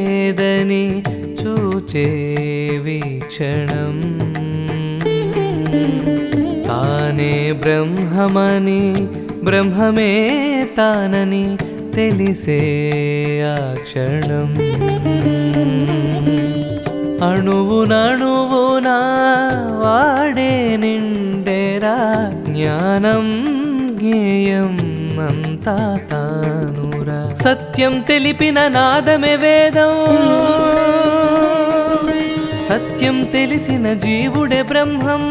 లేదని చూచే వీక్షణం తానే బ్రహ్మమని బ్రహ్మమే తానని తెలిసే ఆ క్షణం అణువునణువునా వాడే నిండెరా జ్ఞానం జ్ఞేయం అంతా తానురా సత్యం తెలిపిన నాదమే వేదం సత్యం తెలిసిన జీవుడే బ్రహ్మం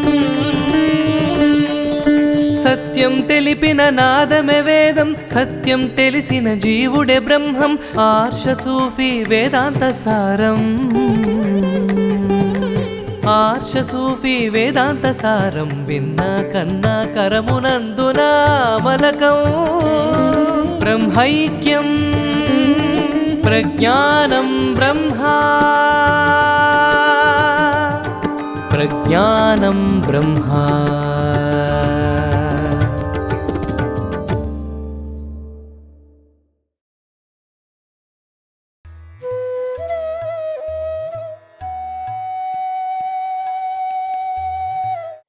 సత్యం తెలిపిన నాదమే వేదం సత్యం తెలిసిన జీవుడే బ్రహ్మం ఆర్ష సూఫీ వేదాంత సారం ఆర్ష సూఫీ వేదాంత సారం విన్నా కన్నా కరమునందున మలకం బ్రహ్మైక్యం ప్రజ్ఞానం బ్రహ్మా ప్రజ్ఞానం బ్రహ్మా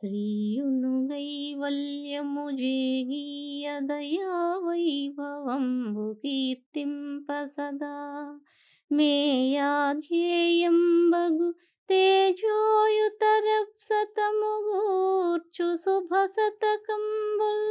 శ్రీయును కైవల్యము జేగీయ దయా వైభవంబు కీర్తింప సదా మేయాధ్యేయంబగు తేజోయుతరప్సతము గూర్చు శుభ శతకంబుల్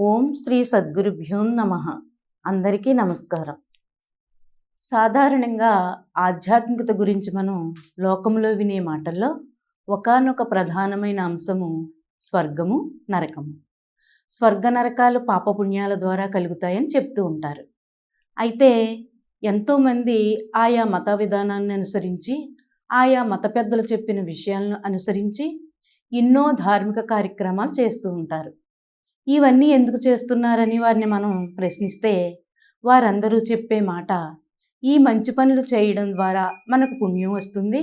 ఓం శ్రీ సద్గురుభ్యో నమః. అందరికీ నమస్కారం. సాధారణంగా ఆధ్యాత్మికత గురించి మనం లోకంలో వినే మాటల్లో ఒకానొక ప్రధానమైన అంశము స్వర్గము నరకము. స్వర్గ నరకాలు పాపపుణ్యాల ద్వారా కలుగుతాయని చెప్తూ ఉంటారు. అయితే ఎంతోమంది ఆయా మత విధానాన్ని అనుసరించి ఆయా మత పెద్దలు చెప్పిన విషయాలను అనుసరించి ఎన్నో ధార్మిక కార్యక్రమాలు చేస్తూ ఉంటారు. ఇవన్నీ ఎందుకు చేస్తున్నారని వారిని మనం ప్రశ్నిస్తే వారందరూ చెప్పే మాట, ఈ మంచి పనులు చేయడం ద్వారా మనకు పుణ్యం వస్తుంది,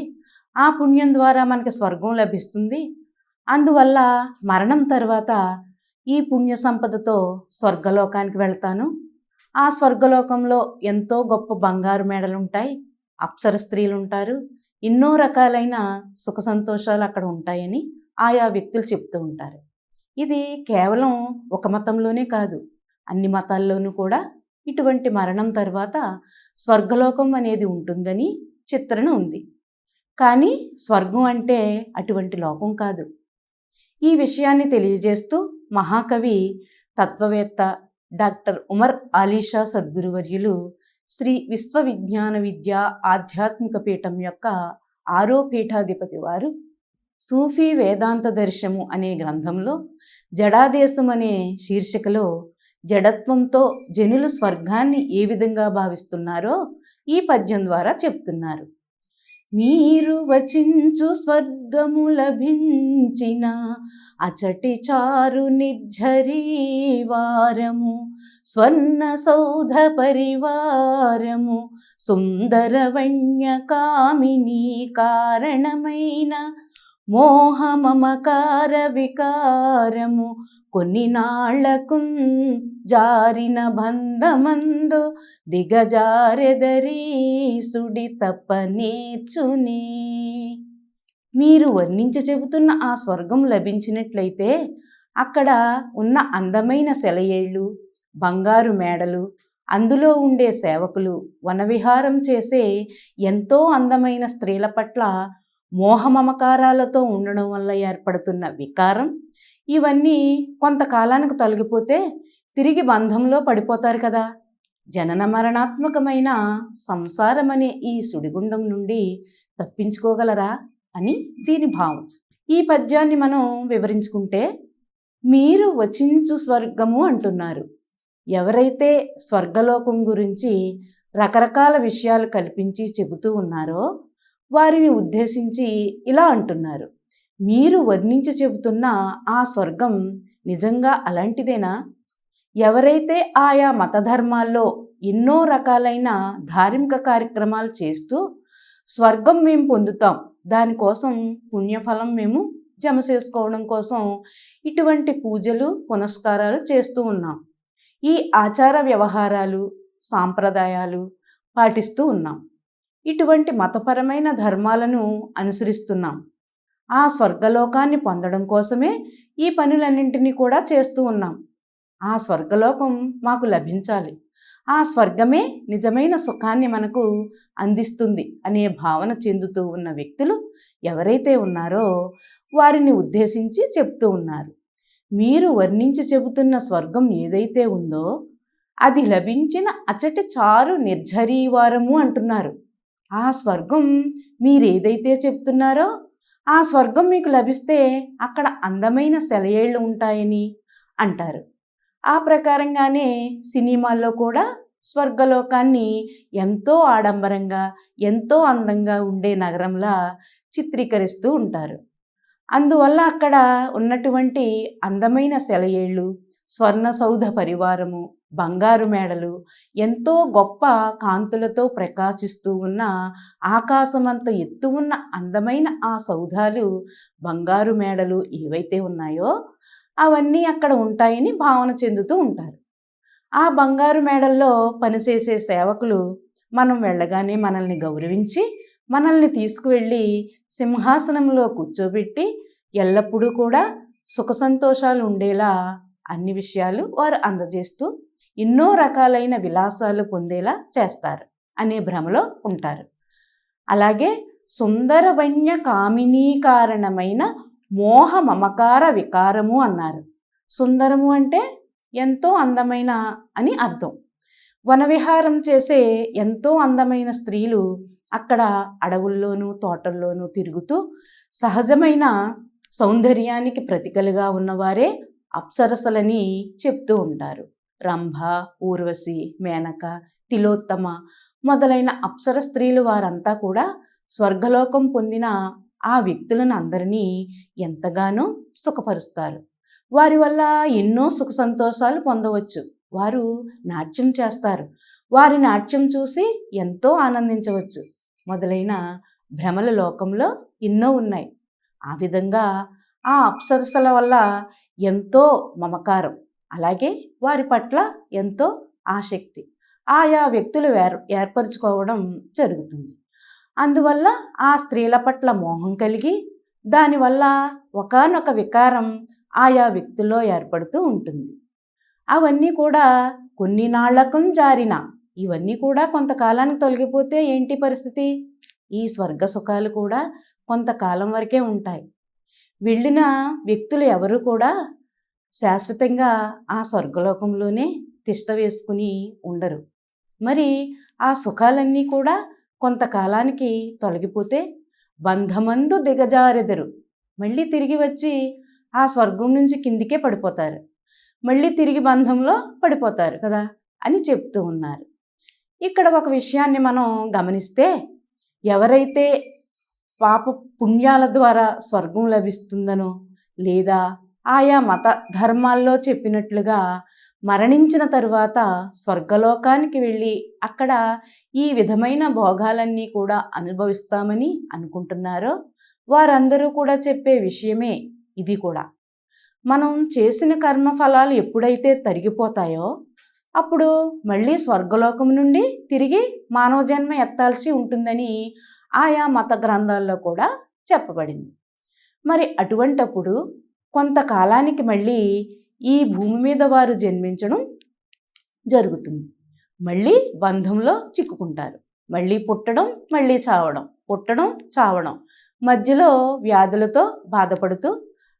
ఆ పుణ్యం ద్వారా మనకి స్వర్గం లభిస్తుంది, అందువల్ల మరణం తర్వాత ఈ పుణ్య సంపదతో స్వర్గలోకానికి వెళ్తాను, ఆ స్వర్గలోకంలో ఎంతో గొప్ప బంగారు మేడలు ఉంటాయి, అప్సర స్త్రీలు ఉంటారు, ఎన్నో రకాలైన సుఖ సంతోషాలు అక్కడ ఉంటాయని ఆయా వ్యక్తులు చెప్తూ ఉంటారు. ఇది కేవలం ఒక మతంలోనే కాదు, అన్ని మతాల్లోనూ కూడా ఇటువంటి మరణం తర్వాత స్వర్గలోకం అనేది ఉంటుందని చిత్రణ ఉంది. కానీ స్వర్గం అంటే అటువంటి లోకం కాదు. ఈ విషయాన్ని తెలియజేస్తూ మహాకవి తత్వవేత్త డాక్టర్ ఉమర్ అలీషా సద్గురువర్యులు శ్రీ విశ్వవిజ్ఞాన విద్యా ఆధ్యాత్మిక పీఠం యొక్క 6వ పీఠాధిపతి వారు సూఫీ వేదాంత దర్శము అనే గ్రంథంలో జడాదేశం అనే శీర్షికలో జడత్వంతో జనులు స్వర్గాన్ని ఏ విధంగా భావిస్తున్నారో ఈ పద్యం ద్వారా చెప్తున్నారు. మీరు వచించు స్వర్గము లభించిన అచటి చారు నిర్ఝరీవారము స్వర్ణ సౌధ పరివారము సుందరవణ్య కామిని కారణమైన మోహ మమకార వికారము కొన్ని నాళ్లకు జారిన బంధమందు దిగజారెదరీసుడి తప్ప నేర్చుని. మీరు వర్ణించి చెబుతున్న ఆ స్వర్గం లభించినట్లయితే అక్కడ ఉన్న అందమైన సెలయేళ్ళు, బంగారు మేడలు, అందులో ఉండే సేవకులు, వనవిహారం చేసే ఎంతో అందమైన స్త్రీల పట్ల మోహమమకారాలతో ఉండడం వల్ల ఏర్పడుతున్న వికారం, ఇవన్నీ కొంతకాలానికి తొలగిపోతే తిరిగి బంధంలో పడిపోతారు కదా. జనన మరణాత్మకమైన సంసారం అనే ఈ సుడిగుండం నుండి తప్పించుకోగలరా అని దీని భావం. ఈ పద్యాన్ని మనం వివరించుకుంటే, మీరు వచించు స్వర్గము అంటున్నారు. ఎవరైతే స్వర్గలోకం గురించి రకరకాల విషయాలు కల్పించి చెబుతూ ఉన్నారో వారిని ఉద్దేశించి ఇలా అంటున్నారు. మీరు వర్ణించి చెబుతున్న ఆ స్వర్గం నిజంగా అలాంటిదేనా? ఎవరైతే ఆయా మతధర్మాల్లో ఎన్నో రకాలైన ధార్మిక కార్యక్రమాలు చేస్తూ స్వర్గం మేము పొందుతాం, దానికోసం పుణ్యఫలం మేము జమ చేసుకోవడం కోసం ఇటువంటి పూజలు పునస్కారాలు చేస్తూ ఉన్నాం, ఈ ఆచార వ్యవహారాలు సాంప్రదాయాలు పాటిస్తూ ఉన్నాం, ఇటువంటి మతపరమైన ధర్మాలను అనుసరిస్తున్నాం, ఆ స్వర్గలోకాన్ని పొందడం కోసమే ఈ పనులన్నింటినీ కూడా చేస్తూ ఉన్నాం, ఆ స్వర్గలోకం మాకు లభించాలి, ఆ స్వర్గమే నిజమైన సుఖాన్ని మనకు అందిస్తుంది అనే భావన చెందుతూ ఉన్న వ్యక్తులు ఎవరైతే ఉన్నారో వారిని ఉద్దేశించి చెప్తూ ఉన్నారు. మీరు వర్ణించి చెబుతున్న స్వర్గం ఏదైతే ఉందో అది లభించిన అచటి చారు నిర్ఝరీవారము అంటున్నారు. ఆ స్వర్గం మీరేదైతే చెప్తున్నారో ఆ స్వర్గం మీకు లభిస్తే అక్కడ అందమైన సెలయేళ్ళు ఉంటాయని అంటారు. ఆ ప్రకారంగానే సినిమాల్లో కూడా స్వర్గలోకాన్ని ఎంతో ఆడంబరంగా ఎంతో అందంగా ఉండే నగరంలా చిత్రీకరిస్తూ ఉంటారు. అందువల్ల అక్కడ ఉన్నటువంటి అందమైన సెలయేళ్ళు, స్వర్ణ సౌధ పరివారము, బంగారు మేడలు, ఎంతో గొప్ప కాంతులతో ప్రకాశిస్తూ ఉన్న ఆకాశమంత ఎత్తు ఉన్న అందమైన ఆ సౌధాలు, బంగారు మేడలు ఏవైతే ఉన్నాయో అవన్నీ అక్కడ ఉంటాయని భావన చెందుతూ ఉంటారు. ఆ బంగారు మేడల్లో పనిచేసే సేవకులు మనం వెళ్ళగానే మనల్ని గౌరవించి మనల్ని తీసుకువెళ్ళి సింహాసనంలో కూర్చోబెట్టి ఎల్లప్పుడూ కూడా సుఖ సంతోషాలు ఉండేలా అన్ని విషయాలు వారు అందజేస్తూ ఎన్నో రకాలైన విలాసాలు పొందేలా చేస్తారు అనే భ్రమలో ఉంటారు. అలాగే సుందరవన్య కామినీ కారణమైన మోహ మమకార వికారము అన్నారు. సుందరము అంటే ఎంతో అందమైన అని అర్థం. వనవిహారం చేసే ఎంతో అందమైన స్త్రీలు అక్కడ అడవుల్లోనూ తోటల్లోనూ తిరుగుతూ సహజమైన సౌందర్యానికి ప్రతీకలుగా ఉన్నవారే అప్సరసలని చెప్తూ ఉంటారు. రంభ, ఊర్వశి, మేనక, తిలోత్తమ మొదలైన అప్సర స్త్రీలు వారంతా కూడా స్వర్గలోకం పొందిన ఆ వ్యక్తులను అందరినీ ఎంతగానో సుఖపరుస్తారు. వారి వల్ల ఎన్నో సుఖ సంతోషాలు పొందవచ్చు. వారు నాట్యం చేస్తారు, వారి నాట్యం చూసి ఎంతో ఆనందించవచ్చు మొదలైన భ్రమల లోకంలో ఎన్నో ఉన్నాయి. ఆ విధంగా ఆ అప్సరసల వల్ల ఎంతో మమకారం, అలాగే వారి పట్ల ఎంతో ఆసక్తి ఆయా వ్యక్తులు ఏర్పరచుకోవడం జరుగుతుంది. అందువల్ల ఆ స్త్రీల పట్ల మోహం కలిగి దానివల్ల ఒకానొక వికారం ఆయా వ్యక్తుల్లో ఏర్పడుతూ ఉంటుంది. అవన్నీ కూడా కొన్ని నాళ్లకు జారిన, ఇవన్నీ కూడా కొంతకాలానికి తొలగిపోతే ఏంటి పరిస్థితి? ఈ స్వర్గ సుఖాలు కూడా కొంతకాలం వరకే ఉంటాయి. వెళ్ళిన వ్యక్తులు ఎవరు కూడా శాశ్వతంగా ఆ స్వర్గలోకంలోనే తిష్ట వేసుకుని ఉండరు. మరి ఆ సుఖాలన్నీ కూడా కొంతకాలానికి తొలగిపోతే బంధమందు దిగజారెదరు, మళ్ళీ తిరిగి వచ్చి ఆ స్వర్గం నుంచి కిందికే పడిపోతారు, మళ్ళీ తిరిగి బంధంలో పడిపోతారు కదా అని చెప్తూ ఉన్నారు. ఇక్కడ ఒక విషయాన్ని మనం గమనిస్తే, ఎవరైతే పాప పుణ్యాల ద్వారా స్వర్గం లభిస్తుందనో లేదా ఆయా మత ధర్మాల్లో చెప్పినట్లుగా మరణించిన తరువాత స్వర్గలోకానికి వెళ్ళి అక్కడ ఈ విధమైన భోగాలన్నీ కూడా అనుభవిస్తామని అనుకుంటున్నారో వారందరూ కూడా చెప్పే విషయమే ఇది కూడా. మనం చేసిన కర్మఫలాలు ఎప్పుడైతే తరిగిపోతాయో అప్పుడు మళ్ళీ స్వర్గలోకం నుండి తిరిగి మానవ జన్మ ఎత్తాల్సి ఉంటుందని ఆయా మత గ్రంథాల్లో కూడా చెప్పబడింది. మరి అటువంటప్పుడు కొంతకాలానికి మళ్ళీ ఈ భూమి మీద వారు జన్మించడం జరుగుతుంది. మళ్ళీ బంధంలో చిక్కుకుంటారు, మళ్ళీ పుట్టడం, మళ్ళీ చావడం, పుట్టడం, చావడం, మధ్యలో వ్యాధులతో బాధపడుతూ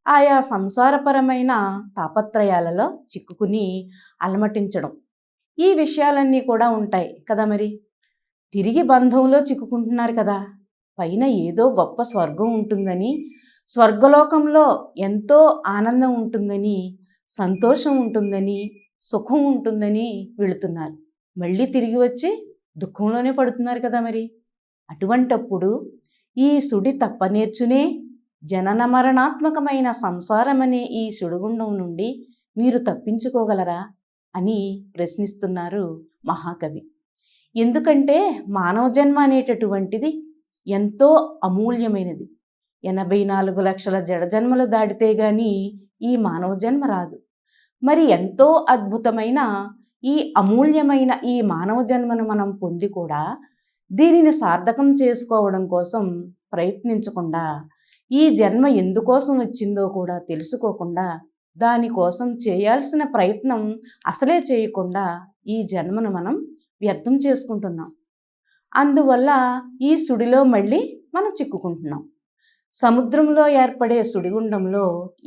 ఆయా సంసారపరమైన తాపత్రయాలలో చిక్కుకుని అలమటించడం, ఈ విషయాలన్నీ కూడా ఉంటాయి కదా. మరి తిరిగి బంధంలో చిక్కుకుంటున్నారు కదా, పైన ఏదో గొప్ప స్వర్గం ఉంటుందని, స్వర్గలోకంలో ఎంతో ఆనందం ఉంటుందని, సంతోషం ఉంటుందని, సుఖం ఉంటుందని వెళుతున్నారు, మళ్ళీ తిరిగి వచ్చి దుఃఖంలోనే పడుతున్నారు కదా. మరి అటువంటప్పుడు ఈ సుడి తప్పనేర్చునే జనన మరణాత్మకమైన సంసారమనే ఈ సుడిగుండం నుండి మీరు తప్పించుకోగలరా అని ప్రశ్నిస్తున్నారు మహాకవి. ఎందుకంటే మానవ జన్మ అనేటటువంటిది ఎంతో అమూల్యమైనది. 84 లక్షల జడజన్మలు దాటితే గాని ఈ మానవ జన్మ రాదు. మరి ఎంతో అద్భుతమైన ఈ అమూల్యమైన ఈ మానవ జన్మను మనం పొంది కూడా దీనిని సార్థకం చేసుకోవడం కోసం ప్రయత్నించకుండా, ఈ జన్మ ఎందుకోసం వచ్చిందో కూడా తెలుసుకోకుండా, దానికోసం చేయాల్సిన ప్రయత్నం అసలే చేయకుండా ఈ జన్మను మనం వ్యర్థం చేసుకుంటున్నాం. అందువల్ల ఈ సుడిలో మళ్ళీ మనం చిక్కుకుంటున్నాం. సముద్రంలో ఏర్పడే సుడిగుండంలో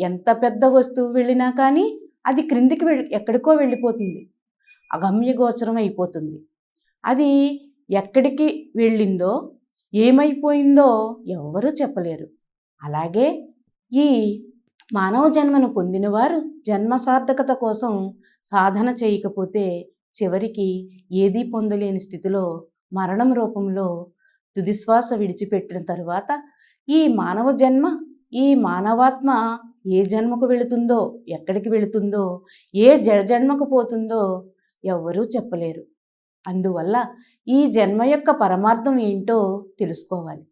ఎంత పెద్ద వస్తువు వెళ్ళినా కానీ అది క్రిందికి ఎక్కడికో వెళ్ళిపోతుంది, అగమ్యగోచరం అయిపోతుంది. అది ఎక్కడికి వెళ్ళిందో ఏమైపోయిందో ఎవ్వరూ చెప్పలేరు. అలాగే ఈ మానవ జన్మను పొందినవారు జన్మ సార్థకత కోసం సాధన చేయకపోతే చివరికి ఏదీ పొందలేని స్థితిలో మరణం రూపంలో తుదిశ్వాస విడిచిపెట్టిన తరువాత ఈ మానవ జన్మ, ఈ మానవాత్మ ఏ జన్మకు వెళుతుందో, ఎక్కడికి వెళుతుందో, ఏ జన్మకు పోతుందో ఎవ్వరూ చెప్పలేరు. అందువల్ల ఈ జన్మ యొక్క పరమార్థం ఏంటో తెలుసుకోవాలి.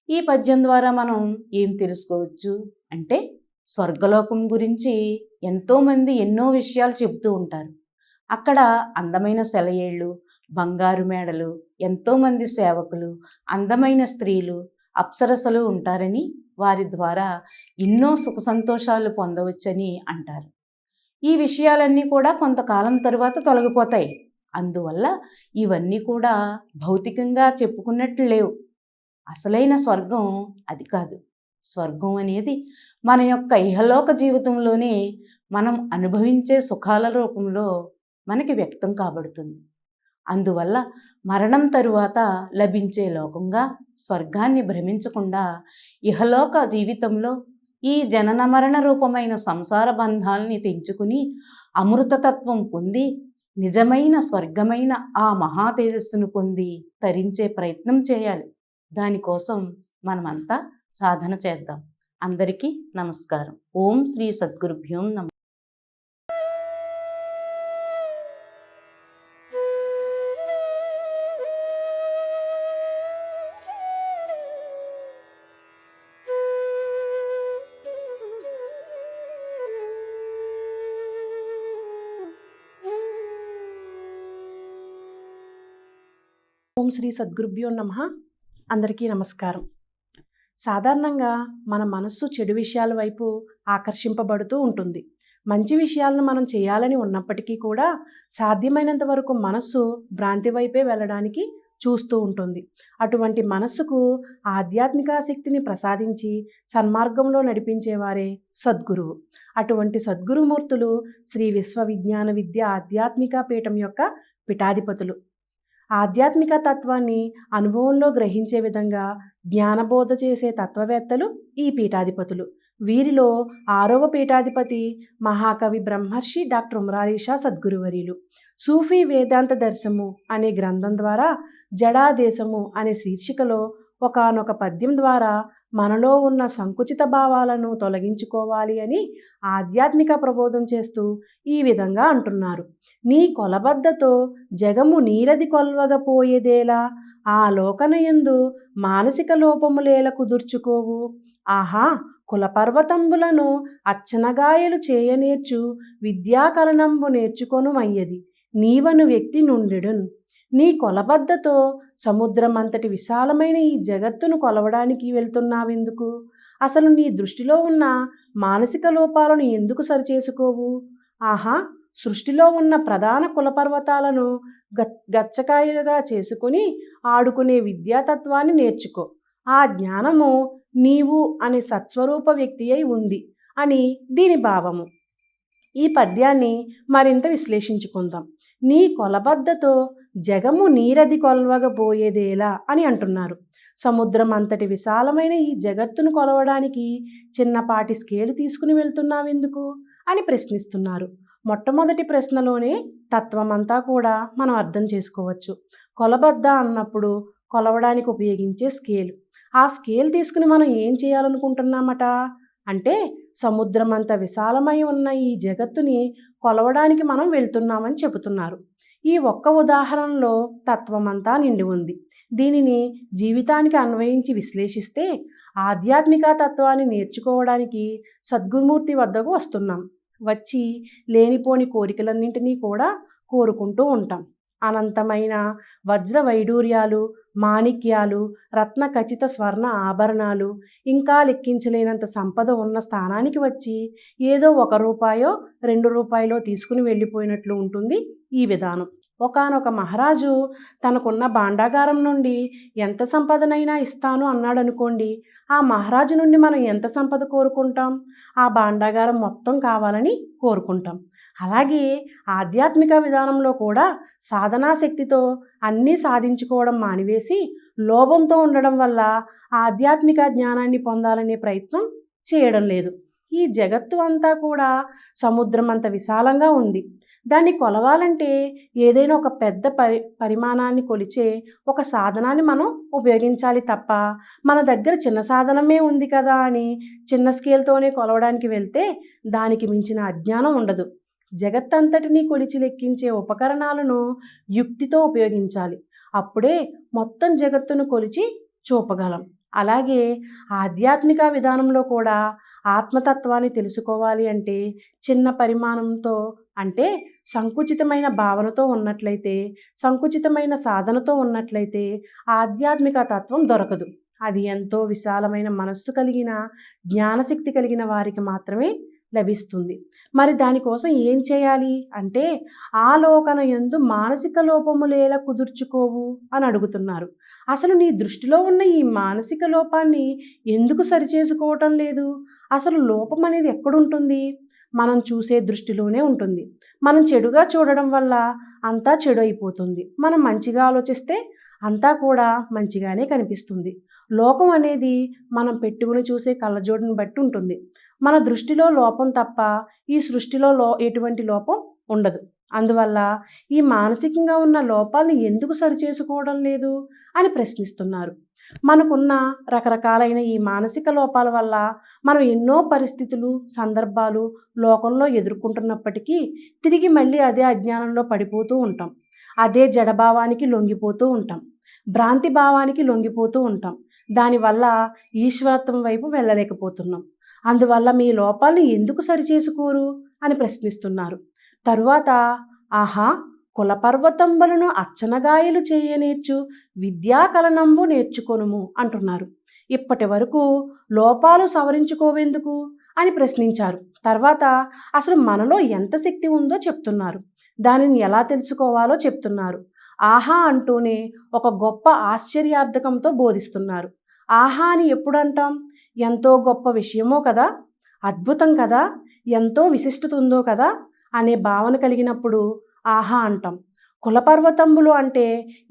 ఈ పద్యం ద్వారా మనం ఏం తెలుసుకోవచ్చు అంటే, స్వర్గలోకం గురించి ఎంతోమంది ఎన్నో విషయాలు చెబుతూ ఉంటారు. అక్కడ అందమైన సెలయేళ్ళు, బంగారు మేడలు, ఎంతోమంది సేవకులు, అందమైన స్త్రీలు, అప్సరసలు ఉంటారని, వారి ద్వారా ఎన్నో సుఖ సంతోషాలు పొందవచ్చని అంటారు. ఈ విషయాలన్నీ కూడా కొంతకాలం తరువాత తొలగిపోతాయి. అందువల్ల ఇవన్నీ కూడా భౌతికంగా చెప్పుకున్నట్లు లేవు. అసలైన స్వర్గం అది కాదు. స్వర్గం అనేది మన యొక్క ఇహలోక జీవితంలోనే మనం అనుభవించే సుఖాల రూపంలో మనకి వ్యక్తం కాబడుతుంది. అందువల్ల మరణం తరువాత లభించే లోకంగా స్వర్గాన్ని భ్రమించకుండా ఇహలోక జీవితంలో ఈ జనన మరణ రూపమైన సంసార బంధాల్ని తెంచుకుని అమృతతత్వం పొంది నిజమైన స్వర్గమైన ఆ మహా తేజస్సును పొంది తరించే ప్రయత్నం చేయాలి. దానికోసం మనమంతా సాధన చేద్దాం. అందరికీ నమస్కారం. ఓం శ్రీ సద్గురుభ్యోం నమః. ఓం శ్రీ సద్గురుభ్యో నమః. అందరికీ నమస్కారం. సాధారణంగా మన మనస్సు చెడు విషయాల వైపు ఆకర్షింపబడుతూ ఉంటుంది. మంచి విషయాలను మనం చేయాలని ఉన్నప్పటికీ కూడా సాధ్యమైనంత వరకు మనస్సు భ్రాంతి వైపే వెళ్ళడానికి చూస్తూ ఉంటుంది. అటువంటి మనస్సుకు ఆధ్యాత్మిక శక్తిని ప్రసాదించి సన్మార్గంలో నడిపించేవారే సద్గురువు. అటువంటి సద్గురుమూర్తులు శ్రీ విశ్వవిజ్ఞాన విద్య ఆధ్యాత్మిక పీఠం యొక్క పీఠాధిపతులు. ఆధ్యాత్మిక తత్వాన్ని అనుభవంలో గ్రహించే విధంగా జ్ఞానబోధ చేసే తత్వవేత్తలు ఈ పీఠాధిపతులు. వీరిలో 6వ పీఠాధిపతి మహాకవి బ్రహ్మర్షి డాక్టర్ మురారీషా సద్గురువర్యులు. సూఫీ వేదాంత దర్శము అనే గ్రంథం ద్వారా జడాదేశము అనే శీర్షికలో ఒకానొక పద్యం ద్వారా మనలో ఉన్న సంకుచిత భావాలను తొలగించుకోవాలి అని ఆధ్యాత్మిక ప్రబోధం చేస్తూ ఈ విధంగా అంటున్నారు. నీ కొలబద్దతో జగము నీరది కొల్వగపోయేదేలా, ఆ లోకనయందు మానసిక లోపములేల కుదుర్చుకోవు. ఆహా కులపర్వతంబులను అచ్చనగాయలు చేయనేర్చు విద్యాకరణంబు నేర్చుకొనుమయ్యది నీవను వ్యక్తి నుండెడున్. నీ కొలబద్దతో సముద్రమంతటి విశాలమైన ఈ జగత్తును కొలవడానికి వెళ్తున్నావెందుకు? అసలు నీ దృష్టిలో ఉన్న మానసిక లోపాలను ఎందుకు సరిచేసుకోవు? ఆహా సృష్టిలో ఉన్న ప్రధాన కులపర్వతాలను గచ్చకాయలుగా చేసుకుని ఆడుకునే విద్యాతత్వాన్ని నేర్చుకో. ఆ జ్ఞానము నీవు అనే సత్స్వరూప వ్యక్తి అయి ఉంది అని దీని భావము. ఈ పద్యాన్ని మరింత విశ్లేషించుకుందాం. నీ కొలబద్దతో జగము నీరది కొల్వగబోయేదేలా అని అంటున్నారు. సముద్రం అంతటి విశాలమైన ఈ జగత్తును కొలవడానికి చిన్నపాటి స్కేలు తీసుకుని వెళ్తున్నావెందుకు అని ప్రశ్నిస్తున్నారు. మొట్టమొదటి ప్రశ్నలోనే తత్వమంతా కూడా మనం అర్థం చేసుకోవచ్చు. కొలబద్ద అన్నప్పుడు కొలవడానికి ఉపయోగించే స్కేలు. ఆ స్కేల్ తీసుకుని మనం ఏం చేయాలనుకుంటున్నామట అంటే సముద్రమంత విశాలమై ఉన్న ఈ జగత్తుని కొలవడానికి మనం వెళ్తున్నామని చెబుతున్నారు. ఈ ఒక్క ఉదాహరణలో తత్వమంతా నిండి ఉంది. దీనిని జీవితానికి అన్వయించి విశ్లేషిస్తే ఆధ్యాత్మిక తత్వాన్ని నేర్చుకోవడానికి సద్గురుమూర్తి వద్దకు వస్తున్నాం. వచ్చి లేనిపోని కోరికలన్నింటినీ కూడా కోరుకుంటూ ఉంటాం. అనంతమైన వజ్ర వైడూర్యాలు, మాణిక్యాలు, రత్న ఖచిత స్వర్ణ ఆభరణాలు, ఇంకా లెక్కించలేనంత సంపద ఉన్న స్థానానికి వచ్చి ఏదో ₹1 ₹2 తీసుకుని వెళ్ళిపోయినట్లు ఉంటుంది ఈ విధానం. ఒకానొక మహారాజు తనకున్న భాండాగారం నుండి ఎంత సంపదనైనా ఇస్తాను అన్నాడు అనుకోండి. ఆ మహారాజు నుండి మనం ఎంత సంపద కోరుకుంటాం? ఆ భాండాగారం మొత్తం కావాలని కోరుకుంటాం. అలాగే ఆధ్యాత్మిక విధానంలో కూడా సాధనా శక్తితో అన్నీ సాధించుకోవడం మానివేసి లోభంతో ఉండడం వల్ల ఆధ్యాత్మిక జ్ఞానాన్ని పొందాలనే ప్రయత్నం చేయడం లేదు. ఈ జగత్తు అంతా కూడా సముద్రం అంత విశాలంగా ఉంది. దాన్ని కొలవాలంటే ఏదైనా ఒక పెద్ద పరిమాణాన్ని కొలిచే ఒక సాధనాన్ని మనం ఉపయోగించాలి తప్ప మన దగ్గర చిన్న సాధనమే ఉంది కదా అని చిన్న స్కేల్తోనే కొలవడానికి వెళ్తే దానికి మించిన అజ్ఞానం ఉండదు. జగత్తంతటినీ కొలిచి లెక్కించే ఉపకరణాలను యుక్తితో ఉపయోగించాలి. అప్పుడే మొత్తం జగత్తును కొలిచి చూపగలం. అలాగే ఆధ్యాత్మిక విధానంలో కూడా ఆత్మతత్వాన్ని తెలుసుకోవాలి అంటే చిన్న పరిమాణంతో అంటే సంకుచితమైన భావనతో ఉన్నట్లయితే, సంకుచితమైన సాధనతో ఉన్నట్లయితే ఆధ్యాత్మిక తత్వం దొరకదు. అది ఎంతో విశాలమైన మనస్సు కలిగిన జ్ఞానశక్తి కలిగిన వారికి మాత్రమే లభిస్తుంది. మరి దానికోసం ఏం చేయాలి అంటే ఆలోకన యందు మానసిక లోపములేలా కుదుర్చుకోవు అని అడుగుతున్నారు. అసలు నీ దృష్టిలో ఉన్న ఈ మానసిక లోపాన్ని ఎందుకు సరిచేసుకోవటం లేదు? అసలు లోపం అనేది ఎక్కడుంటుంది? మనం చూసే దృష్టిలోనే ఉంటుంది. మనం చెడుగా చూడడం వల్ల అంతా చెడు అయిపోతుంది. మనం మంచిగా ఆలోచిస్తే అంతా కూడా మంచిగానే కనిపిస్తుంది. లోకం అనేది మనం పెట్టుకుని చూసే కళ్ళజోడుని బట్టి ఉంటుంది. మన దృష్టిలో లోపం తప్ప ఈ సృష్టిలో ఎటువంటి లోపం ఉండదు. అందువల్ల ఈ మానసికంగా ఉన్న లోపాలను ఎందుకు సరిచేసుకోవడం లేదు అని ప్రశ్నిస్తున్నారు. మనకున్న రకరకాలైన ఈ మానసిక లోపాల వల్ల మనం ఎన్నో పరిస్థితులు, సందర్భాలు లోకంలో ఎదుర్కొంటున్నప్పటికీ తిరిగి మళ్ళీ అదే అజ్ఞానంలో పడిపోతూ ఉంటాం. అదే జడభావానికి లొంగిపోతూ ఉంటాం. భ్రాంతి భావానికి లొంగిపోతూ ఉంటాం. దానివల్ల ఈశ్వరత్వం వైపు వెళ్ళలేకపోతున్నాం. అందువల్ల మీ లోపాలను ఎందుకు సరిచేసుకోరు అని ప్రశ్నిస్తున్నారు. తరువాత ఆహా కులపర్వతంబులను అర్చనగాయలు చేయనేర్చు విద్యాకలనంబు నేర్చుకొనుము అంటున్నారు. ఇప్పటి వరకు లోపాలు సవరించుకోవెందుకు అని ప్రశ్నించారు. తర్వాత అసలు మనలో ఎంత శక్తి ఉందో చెప్తున్నారు. దానిని ఎలా తెలుసుకోవాలో చెప్తున్నారు. ఆహా అంటూనే ఒక గొప్ప ఆశ్చర్యార్థకంతో బోధిస్తున్నారు. ఆహా అని ఎప్పుడు అంటాం? ఎంతో గొప్ప విషయమో కదా, అద్భుతం కదా, ఎంతో విశిష్టత ఉందో కదా అనే భావన కలిగినప్పుడు ఆహా అంటాం. కులపర్వతంబులు అంటే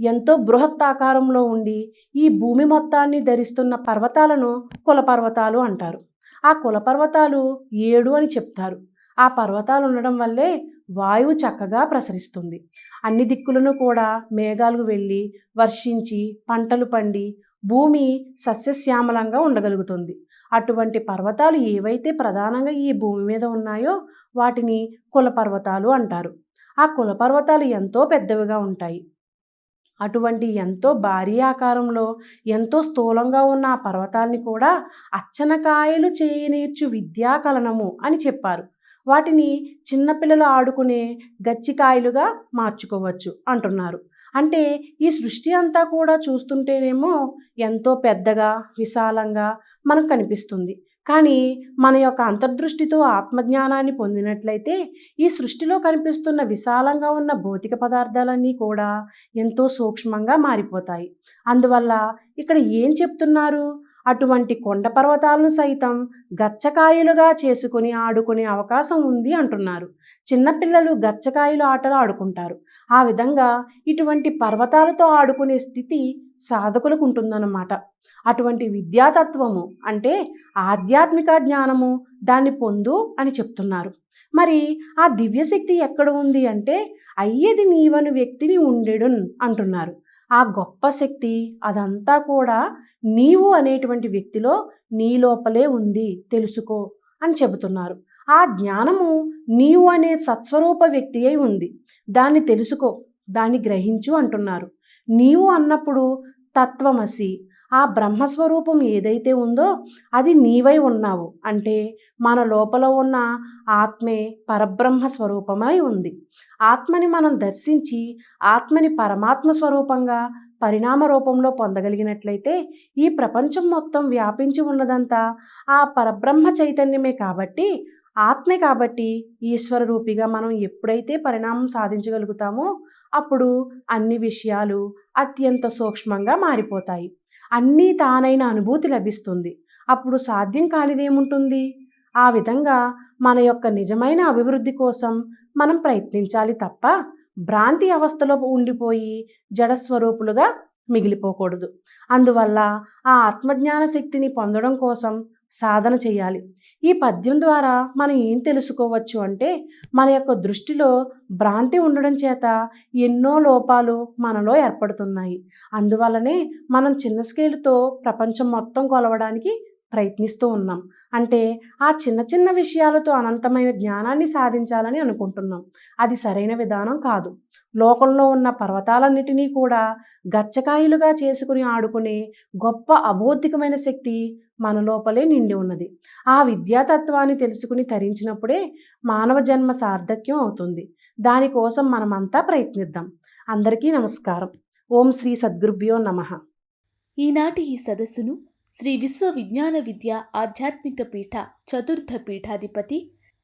ఎంతో బృహత్ ఆకారంలో ఉండి ఈ భూమి మొత్తాన్ని ధరిస్తున్న పర్వతాలను కులపర్వతాలు అంటారు. ఆ కులపర్వతాలు 7 అని చెప్తారు. ఆ పర్వతాలు ఉండడం వల్లే వాయువు చక్కగా ప్రసరిస్తుంది. అన్ని దిక్కులను కూడా మేఘాలు వెళ్ళి వర్షించి పంటలు పండి భూమి సస్యశ్యామలంగా ఉండగలుగుతుంది. అటువంటి పర్వతాలు ఏవైతే ప్రధానంగా ఈ భూమి మీద ఉన్నాయో వాటిని కులపర్వతాలు అంటారు. ఆ కులపర్వతాలు ఎంతో పెద్దవిగా ఉంటాయి. అటువంటి ఎంతో భారీ ఆకారంలో ఎంతో స్థూలంగా ఉన్న ఆ పర్వతాల్ని కూడా అచ్చనకాయలు చేయనేర్చు విద్యాకలనము అని చెప్పారు. వాటిని చిన్నపిల్లలు ఆడుకునే గచ్చికాయలుగా మార్చుకోవచ్చు అంటున్నారు. అంటే ఈ సృష్టి అంతా కూడా చూస్తుంటేనేమో ఎంతో పెద్దగా విశాలంగా మనకు కనిపిస్తుంది. కానీ మన యొక్క అంతర్దృష్టితో ఆత్మజ్ఞానాన్ని పొందినట్లయితే ఈ సృష్టిలో కనిపిస్తున్న విశాలంగా ఉన్న భౌతిక పదార్థాలన్నీ కూడా ఎంతో సూక్ష్మంగా మారిపోతాయి. అందువల్ల ఇక్కడ ఏం చెప్తున్నారు? అటువంటి కొండ పర్వతాలను సైతం గచ్చకాయలుగా చేసుకుని ఆడుకునే అవకాశం ఉంది అంటున్నారు. చిన్నపిల్లలు గచ్చకాయలు ఆటలు ఆడుకుంటారు. ఆ విధంగా ఇటువంటి పర్వతాలతో ఆడుకునే స్థితి సాధకులకు ఉంటుందన్నమాట. అటువంటి విద్యాతత్వము అంటే ఆధ్యాత్మిక జ్ఞానము దాన్ని పొందు అని చెప్తున్నారు. మరి ఆ దివ్యశక్తి ఎక్కడ ఉంది అంటే అయ్యేది నీవను వ్యక్తిని ఉండెడున్ అంటున్నారు. ఆ గొప్ప శక్తి అదంతా కూడా నీవు అనేటువంటి వ్యక్తిలో నీ లోపలే ఉంది, తెలుసుకో అని చెబుతున్నారు. ఆ జ్ఞానము నీవు అనే సత్స్వరూప వ్యక్తి అయి ఉంది, దాన్ని తెలుసుకో, దాన్ని గ్రహించు అంటున్నారు. నీవు అన్నప్పుడు తత్వమసి, ఆ బ్రహ్మస్వరూపం ఏదైతే ఉందో అది నీవై ఉన్నావు. అంటే మన లోపల ఉన్న ఆత్మే పరబ్రహ్మ స్వరూపమై ఉంది. ఆత్మని మనం దర్శించి ఆత్మని పరమాత్మ స్వరూపంగా పరిణామ రూపంలో పొందగలిగినట్లయితే ఈ ప్రపంచం మొత్తం వ్యాపించి ఉన్నదంతా ఆ పరబ్రహ్మ చైతన్యమే కాబట్టి, ఆత్మే కాబట్టి ఈశ్వర రూపిగా మనం ఎప్పుడైతే పరిణామం సాధించగలుగుతామో అప్పుడు అన్ని విషయాలు అత్యంత సూక్ష్మంగా మారిపోతాయి. అన్నీ తానైన అనుభూతి లభిస్తుంది. అప్పుడు సాధ్యం కానిదేముంటుంది? ఆ విధంగా మన యొక్క నిజమైన అభివృద్ధి కోసం మనం ప్రయత్నించాలి తప్ప భ్రాంతి అవస్థలో ఉండిపోయి జడస్వరూపులుగా మిగిలిపోకూడదు. అందువల్ల ఆ ఆత్మజ్ఞాన శక్తిని పొందడం కోసం సాధన చేయాలి. ఈ పద్యం ద్వారా మనం ఏం తెలుసుకోవచ్చు అంటే, మన యొక్క దృష్టిలో భ్రాంతి ఉండడం చేత ఎన్నో లోపాలు మనలో ఏర్పడుతున్నాయి. అందువల్లనే మనం చిన్న స్కేలుతో ప్రపంచం మొత్తం కొలవడానికి ప్రయత్నిస్తూ ఉన్నాం. అంటే ఆ చిన్న చిన్న విషయాలతో అనంతమైన జ్ఞానాన్ని సాధించాలని అనుకుంటున్నాం. అది సరైన విధానం కాదు. లోకంలో ఉన్న పర్వతాలన్నిటినీ కూడా గచ్చకాయలుగా చేసుకుని ఆడుకునే గొప్ప అబౌద్ధికమైన శక్తి మన లోపలే నిండి ఉన్నది. ఆ విద్యాతత్వాన్ని తెలుసుకుని తరించినప్పుడే మానవ జన్మ సార్థక్యం అవుతుంది. దానికోసం మనమంతా ప్రయత్నిద్దాం. అందరికీ నమస్కారం. ఓం శ్రీ సద్గురుభ్యో నమః. ఈనాటి ఈ సదస్సును శ్రీ విశ్వ విజ్ఞాన విద్య ఆధ్యాత్మిక పీఠ చతుర్థ పీఠాధిపతి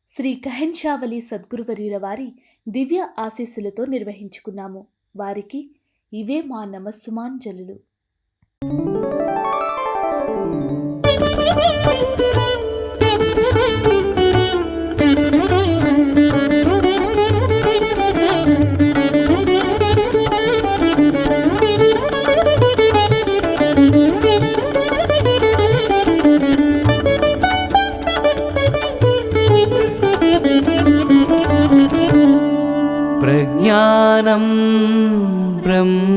శ్రీ కహెన్షావలి సద్గురువర్యుల వారి దివ్య ఆశీస్సులతో నిర్వహించుకున్నాము. వారికి ఇవే మా నమస్సుమాంజలులు. ప్రజ్ఞానం బ్రహ్మ